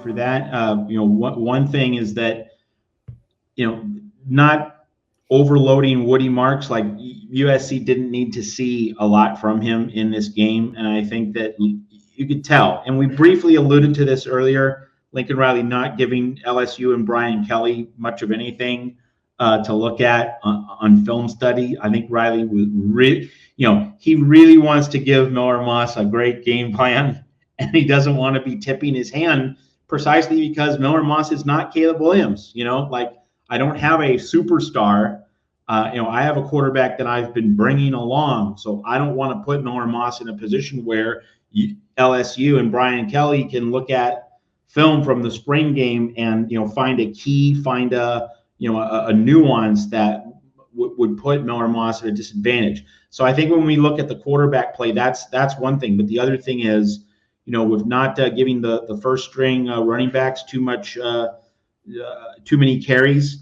for that. One thing is that, not overloading Woody Marks. Like USC didn't need to see a lot from him in this game, and I think that you could tell. And we briefly alluded to this earlier. Lincoln Riley not giving LSU and Brian Kelly much of anything to look at on film study. I think Riley was he really wants to give Miller Moss a great game plan, and he doesn't want to be tipping his hand precisely because Miller Moss is not Caleb Williams. I don't have a superstar. I have a quarterback that I've been bringing along, so I don't want to put Miller Moss in a position where LSU and Brian Kelly can look at film from the spring game and find a nuance that would put Miller Moss at a disadvantage. So I think when we look at the quarterback play, that's one thing. But the other thing is, with not giving the first string running backs too many carries,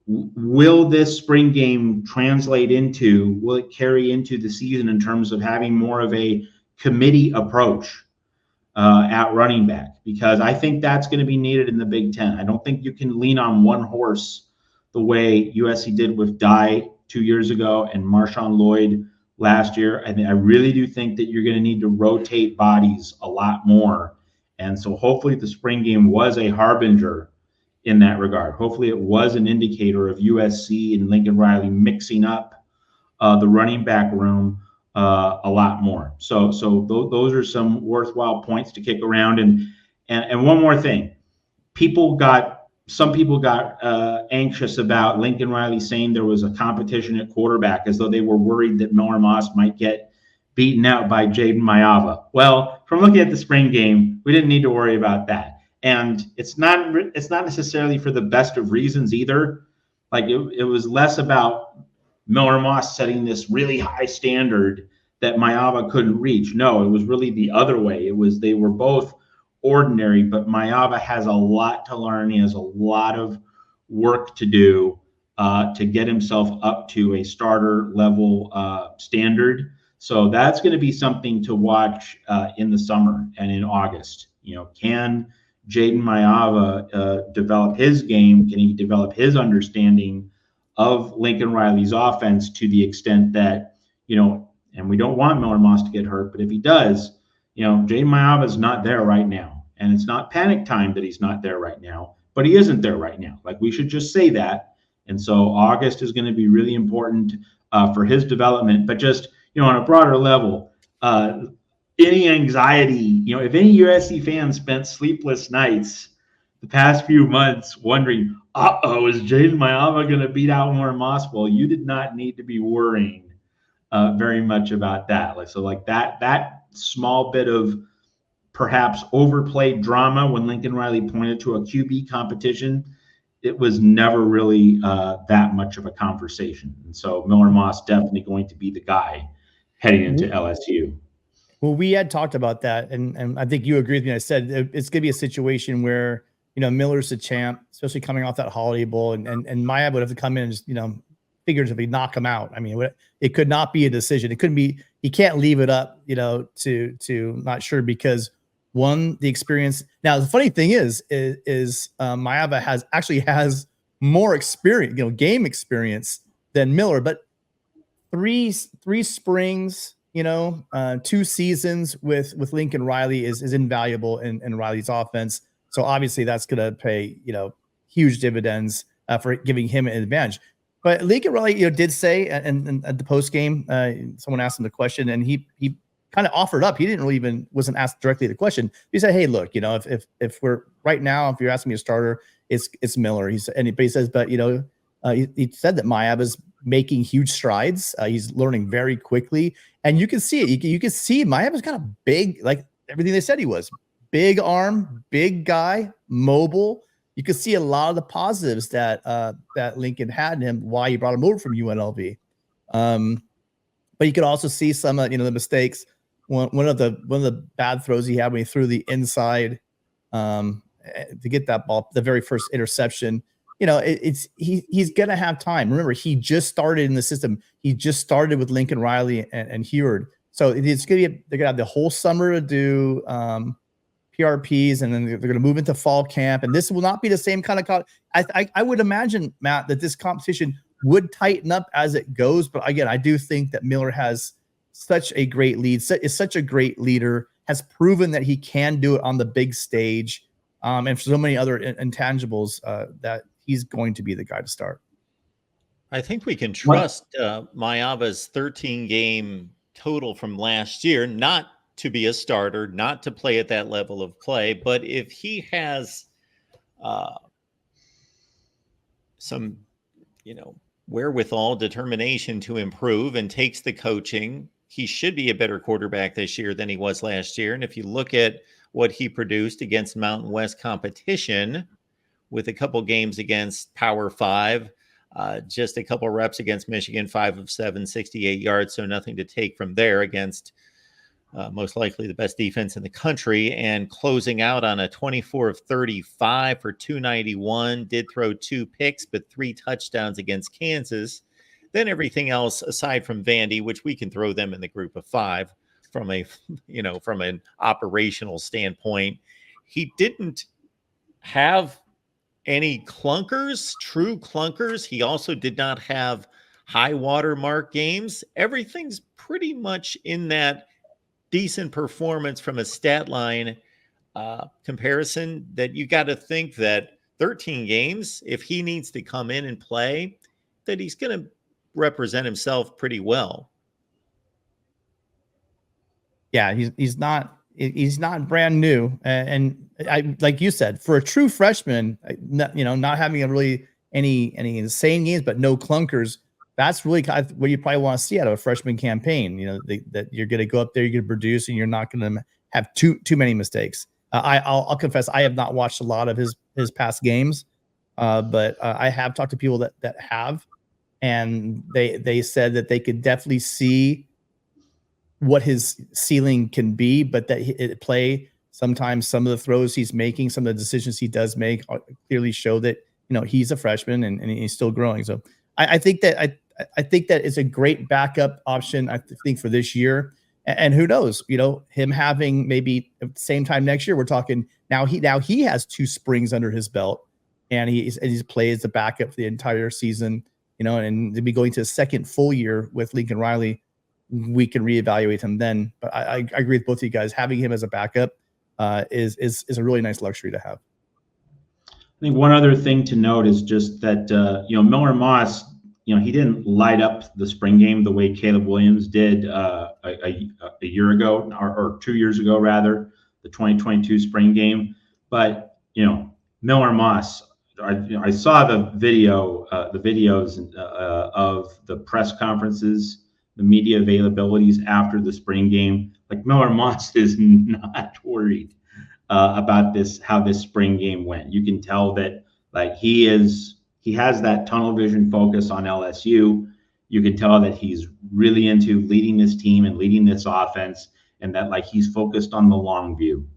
will this spring game will it carry into the season in terms of having more of a committee approach at running back? Because I think that's going to be needed in the Big Ten. I don't think you can lean on one horse the way USC did with Dye 2 years ago and Marshawn Lloyd last year. I really do think that you're going to need to rotate bodies a lot more. And so hopefully the spring game was a harbinger in that regard. Hopefully it was an indicator of USC and Lincoln Riley mixing up the running back room a lot more. So those are some worthwhile points to kick around. And one more thing, some people got anxious about Lincoln Riley saying there was a competition at quarterback, as though they were worried that Miller Moss might get beaten out by Jayden Maiava. Well, from looking at the spring game, we didn't need to worry about that. And it's not necessarily for the best of reasons either. Like it was less about Miller Moss setting this really high standard that Maiava couldn't reach. No, it was really the other way. They were both ordinary, but Maiava has a lot to learn. He has a lot of work to do to get himself up to a starter level standard. So that's going to be something to watch in the summer and in August. Can Jayden Maiava develop his game? Can he develop his understanding of Lincoln Riley's offense to the extent that, and we don't want Miller Moss to get hurt, but if he does, Jayden Maiava is not there right now. And it's not panic time that he's not there right now, but he isn't there right now. Like, we should just say that. And so August is going to be really important for his development. But just, on a broader level, any anxiety, if any USC fans spent sleepless nights the past few months wondering, is Jayden Maiava going to beat out Miller Moss? Well, you did not need to be worrying very much about that. That small bit of perhaps overplayed drama when Lincoln Riley pointed to a QB competition, it was never really that much of a conversation. And so Miller Moss definitely going to be the guy heading into LSU. Well, we had talked about that, and I think you agreed with me. I said it's going to be a situation where, Miller's the champ, especially coming off that Holiday Bowl, and Maiava would have to come in and just, figuratively knock him out. I mean, it could not be a decision. It couldn't be. He can't leave it up, to not sure, because one, the experience. Now, the funny thing is Maiava has more experience, game experience than Miller, but three springs, 2 seasons with Lincoln Riley is invaluable in Riley's offense. So obviously that's going to pay, huge dividends for giving him an advantage. But Lincoln Riley, did say, and at the post game, someone asked him the question, and he kind of offered up. He didn't really wasn't asked directly the question. He said, "Hey, look, if we're right now, if you're asking me a starter, it's Miller." He said, he says, but he said that Maiava's making huge strides. He's learning very quickly, and you can see it. You can see Maiava's kind of big, like everything they said he was. Big arm, big guy, mobile. You can see a lot of the positives that Lincoln had in him, why he brought him over from UNLV. But you could also see some of the mistakes. One of the bad throws he had when he threw the inside to get that ball, the very first interception. He's gonna have time. Remember, he just started in the system. He just started with Lincoln Riley and Heward. So they're gonna have the whole summer to do PRPs, and then they're going to move into fall camp. And this will not be the same kind of I would imagine, Matt, that this competition would tighten up as it goes. But again, I do think that Miller has such a great lead, is such a great leader, has proven that he can do it on the big stage, and for so many other intangibles, that he's going to be the guy to start. I think we can trust Maiava's 13-game total from last year, not to be a starter, not to play at that level of play, but if he has some, wherewithal, determination to improve and takes the coaching, he should be a better quarterback this year than he was last year. And if you look at what he produced against Mountain West competition, with a couple games against Power 5, just a couple reps against Michigan, 5 of 7, 68 yards. So nothing to take from there against most likely the best defense in the country, and closing out on a 24 of 35 for 291, did throw 2 picks, but 3 touchdowns against Kansas. Then everything else aside from Vandy, which we can throw them in the group of 5 from from an operational standpoint, he didn't have any true clunkers. He also did not have high water mark games. Everything's pretty much in that decent performance from a stat line comparison, that you got to think that 13 games, if he needs to come in and play, that he's going to represent himself pretty well. Yeah, he's not brand new, and I, like you said, for a true freshman, not having any insane games, but no clunkers. That's really kind of what you probably want to see out of a freshman campaign. That you're going to go up there, you're going to produce, and you're not going to have too many mistakes. I'll confess, I have not watched a lot of his past games, but I have talked to people that have, and they said that they could definitely see what his ceiling can be, but that it play sometimes some of the throws he's making, some of the decisions he does make clearly show that he's a freshman and he's still growing. So I think that it's a great backup option, I think, for this year. And who knows, him having maybe at the same time next year, we're talking now he has 2 springs under his belt, and he's played as a backup for the entire season, and to be going to his second full year with Lincoln Riley, we can reevaluate him then. But I agree with both of you guys. Having him as a backup is a really nice luxury to have. I think one other thing to note is just that Miller Moss, he didn't light up the spring game the way Caleb Williams did a year ago, or 2 years ago rather, the 2022 spring game. But Miller Moss, I saw the videos of the press conferences, the media availabilities after the spring game. Like, Miller Moss is not worried about how this spring game went. You can tell that he has that tunnel vision focus on LSU. You can tell that he's really into leading this team and leading this offense, and that he's focused on the long view,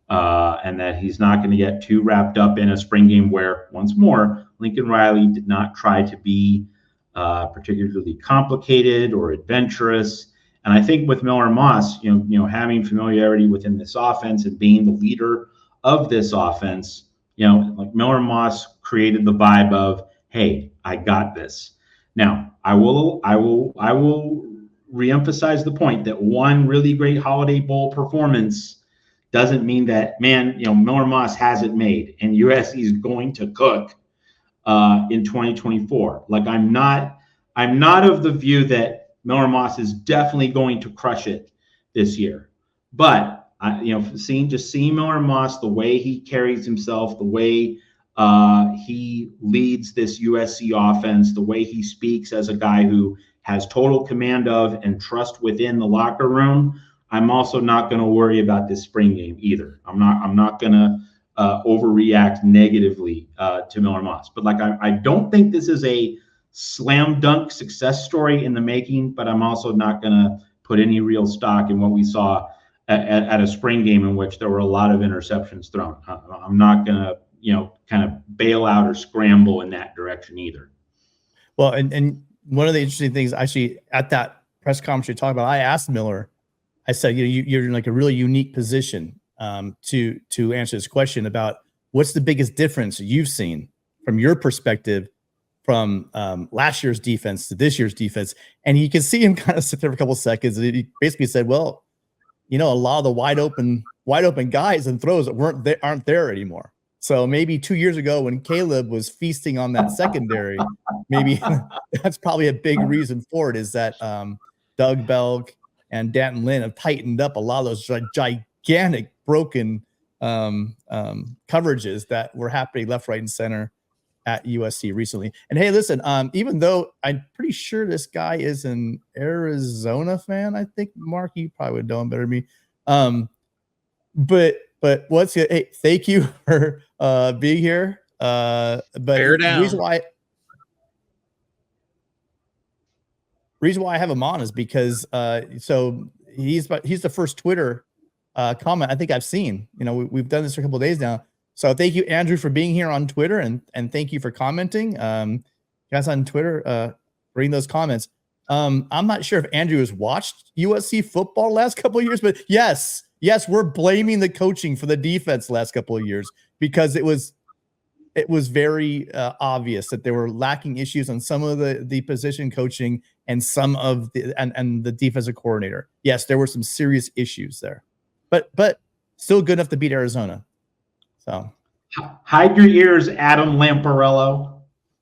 and that he's not going to get too wrapped up in a spring game where, once more, Lincoln Riley did not try to be particularly complicated or adventurous. And I think with Miller Moss, having familiarity within this offense and being the leader of this offense, Miller Moss created the vibe of, hey, I got this. Now, I will reemphasize the point that one really great Holiday Bowl performance doesn't mean that, Miller Moss has it made and USC is going to cook in 2024. I'm not of the view that Miller Moss is definitely going to crush it this year, but seeing Miller Moss, the way he carries himself, the way he leads this USC offense, the way he speaks as a guy who has total command of and trust within the locker room, I'm also not going to worry about this spring game either. I'm not going to overreact negatively to Miller Moss. But I don't think this is a slam dunk success story in the making, but I'm also not going to put any real stock in what we saw at a spring game in which there were a lot of interceptions thrown. I'm not going to, kind of bail out or scramble in that direction either. Well, and one of the interesting things actually at that press conference you talked about, I asked Miller, I said, you're in a really unique position. to answer this question about what's the biggest difference you've seen from your perspective from last year's defense to this year's defense. And you can see him kind of sit there for a couple of seconds. And he basically said, well, a lot of the wide open guys and throws that aren't there anymore. So maybe 2 years ago when Caleb was feasting on that secondary, maybe that's probably a big reason for it, is that Doug Belk and Danton Lynn have tightened up a lot of those gigantic broken coverages that were happening left, right, and center at USC recently. And hey, listen, even though I'm pretty sure this guy is an Arizona fan, I think, Mark, you probably would know him better than me. But what's it? Hey, thank you for being here. But the reason why I have him on is because so he's the first Twitter comment I think I've seen. We've done this for a couple of days now. So thank you, Andrew, for being here on Twitter, and thank you for commenting. Guys on Twitter, reading those comments. I'm not sure if Andrew has watched USC football last couple of years, but yes, we're blaming the coaching for the defense last couple of years, because it was very obvious that they were lacking issues on some of the position coaching and some of and the defensive coordinator. Yes, there were some serious issues there, but still good enough to beat Arizona. So hide your ears, Adam Lamparello.